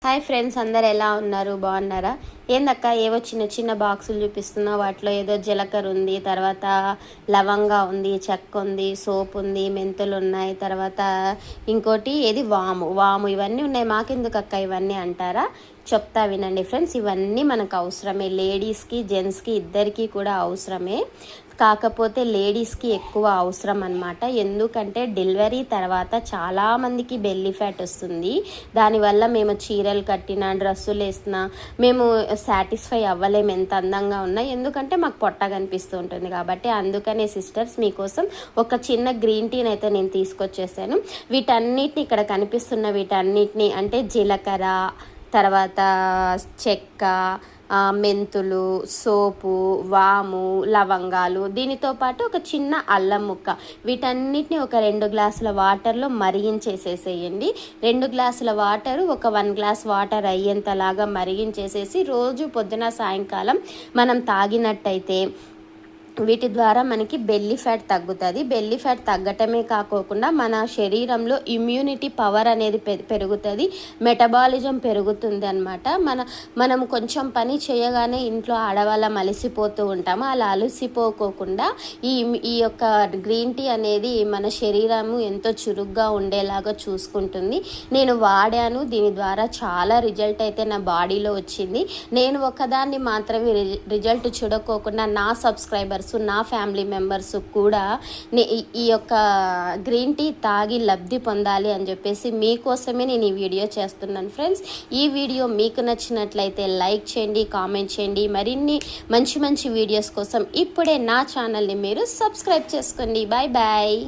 Hi friends, అందరు ఎలా ఉన్నారు? బాగున్నారా? ఏందక్క ఏవో చిన్న చిన్న బాక్సులు చూపిస్తున్నావు, వాటిలో ఏదో జీలకర్ర ఉంది, తర్వాత లవంగా ఉంది, చెక్క ఉంది, సోప్ ఉంది, మెంతులు ఉన్నాయి, తర్వాత ఇంకోటి ఏది వాము ఇవన్నీ ఉన్నాయి. మాకెందుకు అక్క ఇవన్నీ అంటారా? చెప్తా వినండి ఫ్రెండ్స్. ఇవన్నీ మనకు అవసరమే, లేడీస్కి జెంట్స్కి ఇద్దరికీ కూడా అవసరమే. కాకపోతే లేడీస్కి ఎక్కువ అవసరం అన్నమాట. ఎందుకంటే డెలివరీ తర్వాత చాలామందికి బెల్లీ ఫ్యాట్ వస్తుంది. దానివల్ల మేము చీరలు కట్టినా, డ్రెస్సులు వేసినా మేము సాటిస్ఫై అవ్వలేము ఎంత అందంగా ఉన్నా, ఎందుకంటే మాకు పొట్ట కనిపిస్తూ ఉంటుంది కాబట్టి. అందుకనే సిస్టర్స్ మీకోసం ఒక చిన్న గ్రీన్ టీని అయితే నేను తీసుకొచ్చేసాను. వీటన్నిటిని ఇక్కడ కనిపిస్తున్న వీటన్నిటిని అంటే జీలకర్ర, తర్వాత చెక్క, మెంతులు, సోపు, వాము, లవంగాలు, దీనితో పాటు ఒక చిన్న అల్లం ముక్క, వీటన్నిటిని ఒక 2 గ్లాసుల వాటర్లో మరిగించేసేసేయండి. 2 గ్లాసుల వాటరు ఒక 1 గ్లాస్ వాటర్ అయ్యేంతలాగా మరిగించేసేసి రోజు పొద్దున సాయంకాలం మనం తాగినట్టయితే వీటి ద్వారా మనకి బెల్లీ ఫ్యాట్ తగ్గుతుంది. బెల్లీ ఫ్యాట్ తగ్గటమే కాకోకుండా మన శరీరంలో ఇమ్యూనిటీ పవర్ అనేది పెరుగుతుంది, మెటబాలిజం పెరుగుతుంది అనమాట. మనం కొంచెం పని చేయగానే ఇంట్లో ఆడవాళ్ళం అలసిపోతూ ఉంటాము. అలా అలసిపోకోకుండా ఈ యొక్క గ్రీన్ టీ అనేది మన శరీరము ఎంతో చురుగ్గా ఉండేలాగా చూసుకుంటుంది. నేను వాడాను, దీని ద్వారా చాలా రిజల్ట్ అయితే నా బాడీలో వచ్చింది. నేను ఒకదాన్ని మాత్రమే రిజల్ట్ చూడకోకుండా నా సబ్స్క్రైబర్స్, నా ఫ్యామిలీ మెంబర్స్ కూడా ఈ యొక్క గ్రీన్ టీ తాగి లబ్ధి పొందాలి అని చెప్పేసి మీకోసమే నేను ఈ వీడియో చేస్తున్నాను ఫ్రెండ్స్. ఈ వీడియో మీకు నచ్చినట్లయితే లైక్ చేయండి, కామెంట్ చేయండి. మరిన్ని మంచి మంచి వీడియోస్ కోసం ఇప్పుడే నా ఛానల్ని మీరు సబ్స్క్రైబ్ చేసుకోండి. Bye bye.